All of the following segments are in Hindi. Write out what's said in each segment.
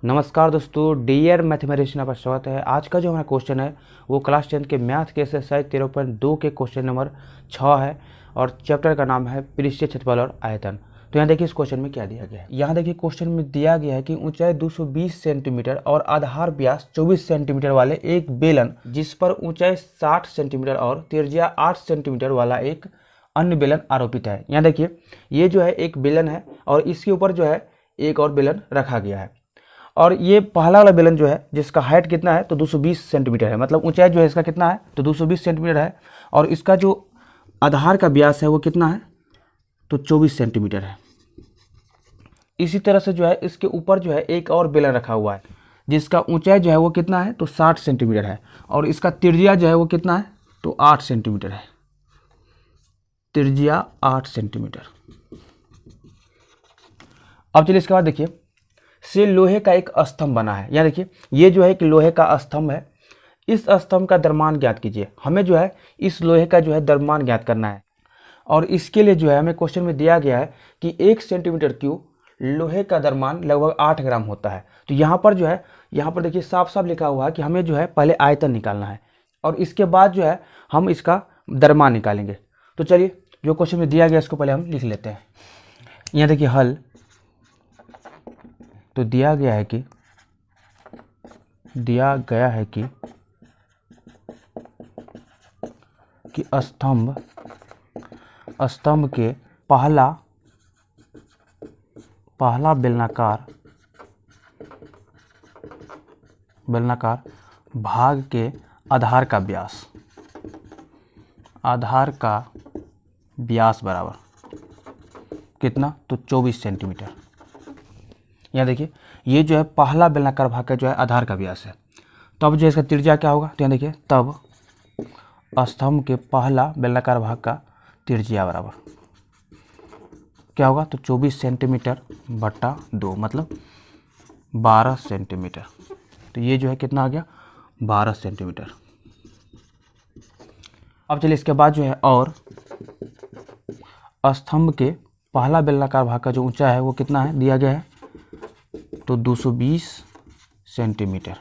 नमस्कार दोस्तों, डियर मैथमेटिशियन आपका स्वागत है। आज का जो हमारा क्वेश्चन है वो क्लास 10 के मैथ के एक्सरसाइज 13.2 के क्वेश्चन नंबर 6 है और चैप्टर का नाम है पृष्ठीय क्षेत्रफल और आयतन। तो यहाँ देखिए इस क्वेश्चन में क्या दिया गया है। यहाँ देखिए क्वेश्चन में दिया गया है कि ऊंचाई 220 सेंटीमीटर और आधार व्यास 24 सेंटीमीटर वाले एक बेलन जिस पर ऊंचाई 60 सेंटीमीटर और त्रिज्या 8 सेंटीमीटर वाला एक अन्य बेलन आरोपित है। यहाँ देखिए ये जो है एक बेलन है और इसके ऊपर जो है एक और बेलन रखा गया है और ये पहला वाला बेलन जो है जिसका हाइट कितना है तो 220 सेंटीमीटर है, मतलब ऊंचाई जो है इसका कितना है तो 220 सेंटीमीटर है और इसका जो आधार का व्यास है वो कितना है तो 24 सेंटीमीटर है। इसी तरह से जो है इसके ऊपर जो है एक और बेलन रखा हुआ है जिसका ऊंचाई जो है वो कितना है तो 60 सेंटीमीटर है और इसका त्रिज्या जो है वो कितना है तो 8 सेंटीमीटर है, त्रिज्या 8 सेंटीमीटर। अब चलिए इसके बाद देखिए से लोहे का एक स्तंभ बना है। यहाँ देखिए ये जो है एक लोहे का स्तंभ है। इस स्तंभ का द्रव्यमान ज्ञात कीजिए। हमें जो है इस लोहे का जो है द्रव्यमान ज्ञात करना है और इसके लिए जो है हमें क्वेश्चन में दिया गया है कि 1 सेंटीमीटर क्यूब लोहे का द्रव्यमान लगभग 8 ग्राम होता है। तो यहाँ पर जो है यहाँ पर देखिए साफ साफ लिखा हुआ है कि हमें जो है पहले आयतन निकालना है और इसके बाद जो है हम इसका द्रव्यमान निकालेंगे। तो चलिए जो क्वेश्चन में दिया गया इसको पहले हम लिख लेते हैं। यहाँ देखिए हल तो दिया गया है कि स्तंभ के पहला बेलनाकार भाग के आधार का व्यास बराबर कितना तो 24 सेंटीमीटर। यहाँ देखिए ये जो है पहला बेलनाकार भाग का जो है आधार का व्यास है। तब जो है इसका त्रिज्या क्या होगा तो यहाँ देखिए तब स्तंभ के पहला बेलनाकार भाग का त्रिज्या बराबर क्या होगा तो 24 सेंटीमीटर बट्टा 2 मतलब 12 सेंटीमीटर। तो ये जो है कितना आ गया 12 सेंटीमीटर। अब चलिए इसके बाद जो है और स्तंभ के पहला बेलनाकार भाग का जो ऊंचाई है वो कितना है दिया गया है तो 220 सेंटीमीटर।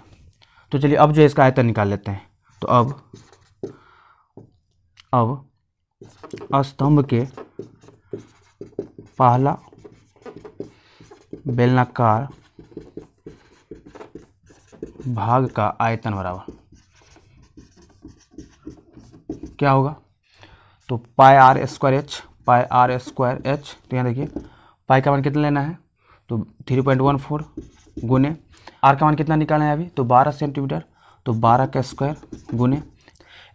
तो चलिए अब जो है इसका आयतन निकाल लेते हैं। तो अब स्तंभ के पहला बेलनाकार भाग का आयतन बराबर क्या होगा तो पाई आर स्क्वायर एच। तो यहाँ देखिए पाई का मान कितना लेना है तो 3.14 गुने आर का मान कितना निकालना है अभी तो 12 सेंटीमीटर तो 12 का स्क्वायर गुने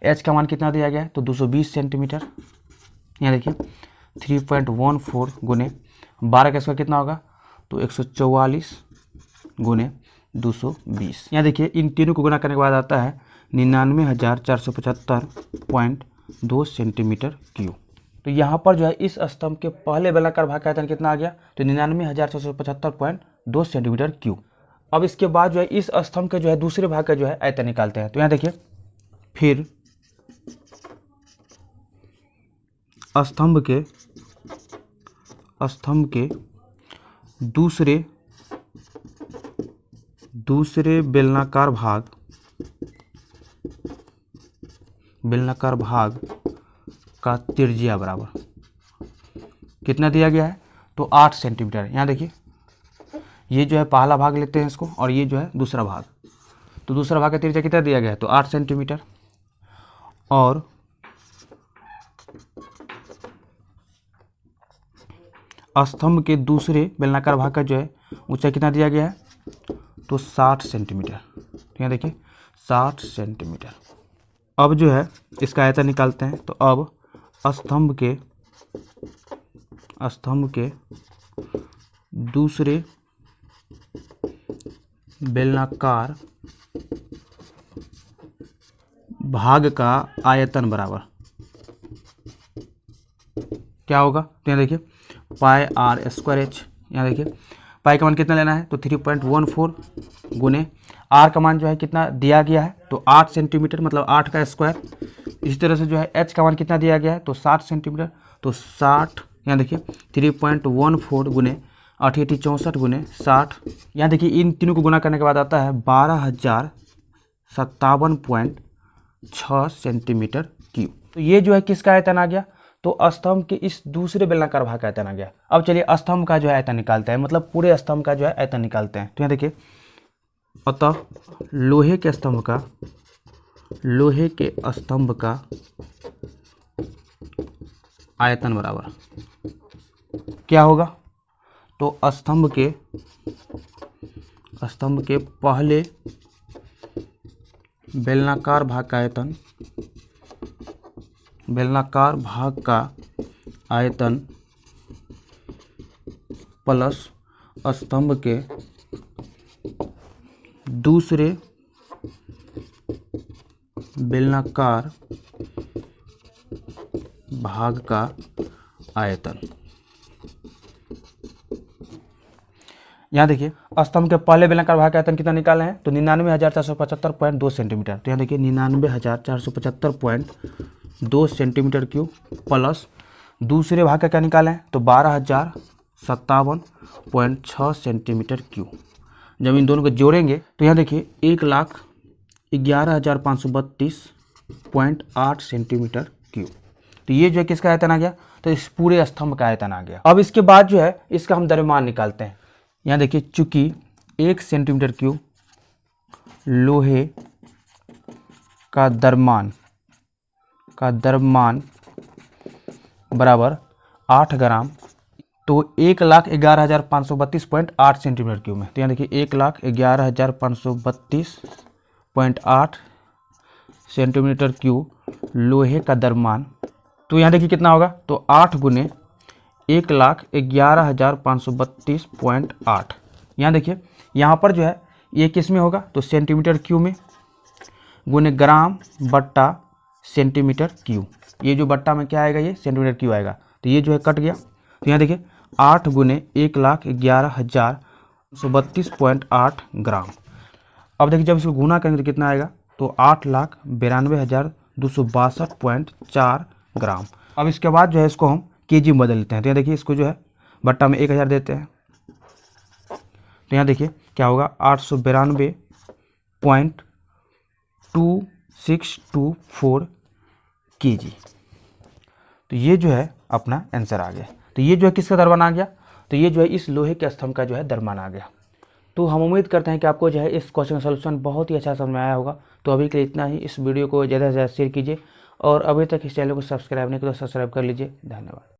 एच का मान कितना दिया गया है तो 220 सेंटीमीटर। यहाँ देखिए 3.14 गुने 12 का स्क्वायर कितना होगा तो 144 गुने 220। यहाँ देखिए इन तीनों को गुना करने के बाद आता है 99,475.2 सेंटीमीटर क्यूब। तो यहाँ पर जो है इस स्तंभ के पहले बेलनाकार भाग का आयतन कितना आ गया तो 99,475.2 सेंटीमीटर क्यूब। अब इसके बाद जो है इस स्तंभ के जो है दूसरे भाग का जो है आयतन निकालते हैं। तो यहाँ देखिए फिर स्तंभ के दूसरे बेलनाकार भाग का त्रिज्या बराबर कितना दिया गया है तो 8 सेंटीमीटर। यहाँ देखिए ये जो है पहला भाग लेते हैं इसको और ये जो है दूसरा भाग। तो दूसरा भाग का त्रिज्या कितना दिया गया है तो 8 सेंटीमीटर और स्तंभ के दूसरे बेलनाकार भाग का जो है ऊंचाई कितना दिया गया है तो 60 सेंटीमीटर। तो यहाँ देखिए 60 सेंटीमीटर। अब जो है इसका आयतन निकालते हैं। तो अब स्तंभ के दूसरे बेलनाकार भाग का आयतन बराबर क्या होगा तो यहाँ देखिए पाई आर स्क्वायर एच। यहाँ देखिए पाई का मान कितना लेना है तो 3.14 गुने आर का मान जो है कितना दिया गया है तो 8 सेंटीमीटर मतलब 8 का स्क्वायर। इसी तरह से जो है एच का मान कितना दिया गया है तो 60 सेंटीमीटर तो 60 यहाँ देखिए 3.14 गुने 8 8 64 गुने 60। यहाँ देखिए इन तीनों को गुना करने के बाद आता है 12,057.6 सेंटीमीटर क्यूब। तो ये जो है किसका आयतन आ गया, तो स्तंभ के इस दूसरे बेलनाकार भाग का आयतन आ गया। अब चलिए स्तंभ का जो है आयतन निकालते हैं, मतलब पूरे स्तंभ का जो है आयतन निकालते हैं। तो यहाँ देखिए, अतः लोहे के स्तंभ का आयतन बराबर क्या होगा, तो स्तंभ के पहले बेलनाकार भाग का आयतन प्लस स्तंभ के दूसरे बेलनाकार भाग का आयतन। यहाँ देखिए स्तंभ के पहले बेलनाकार भाग का आयतन कितना निकाले हैं, तो 99,475.2 सेंटीमीटर। तो यहाँ देखिए 99,475.2 सेंटीमीटर क्यूब प्लस दूसरे भाग का क्या निकाले हैं, तो 12,057.6 सेंटीमीटर क्यूब। जब इन दोनों को जोड़ेंगे तो यहाँ देखिए 1,11,532.8 सेंटीमीटर क्यूब। तो ये जो है किसका आयतन आ गया, तो इस पूरे स्तंभ का आयतन आ गया। अब इसके बाद जो है इसका हम द्रव्यमान निकालते हैं। यहाँ देखिए चूंकि 1 सेंटीमीटर क्यूब लोहे का द्रव्यमान बराबर 8 ग्राम, तो 1,11,532.8 सेंटीमीटर क्यूब में। तो यहाँ देखिए 1,11,532.8 सेंटीमीटर क्यूब लोहे का द्रव्यमान। तो यहाँ देखिए कितना होगा, तो 8 गुने 1,11,532.8। यहाँ देखिए यहाँ पर जो है ये किस में होगा, तो सेंटीमीटर क्यूब में गुने ग्राम बट्टा सेंटीमीटर क्यूब। ये जो बट्टा में क्या आएगा, ये सेंटीमीटर क्यूब आएगा, तो ये जो है कट गया। तो यहाँ देखिए 8 गुने 1,11,532.8 ग्राम। अब देखिए जब इसको गुना करेंगे तो कितना आएगा, तो 8,92,262.4 ग्राम। अब इसके बाद जो है इसको हम केजी में बदल लेते हैं। तो यहाँ देखिए इसको जो है बट्टा में 1000 देते हैं, तो यहाँ देखिए क्या होगा 892.2624 केजी। तो ये जो है अपना आंसर आ गया। तो ये जो है किसका द्रव्यमान आ गया, तो ये जो है इस लोहे के स्तंभ का जो है द्रव्यमान आ गया। तो हम उम्मीद करते हैं कि आपको जो है इस क्वेश्चन का सलूशन बहुत ही अच्छा समझ में आया होगा। तो अभी के लिए इतना ही। इस वीडियो को ज़्यादा से ज़्यादा शेयर कीजिए और अभी तक इस चैनल को सब्सक्राइब नहीं किया तो सब्सक्राइब कर लीजिए। धन्यवाद।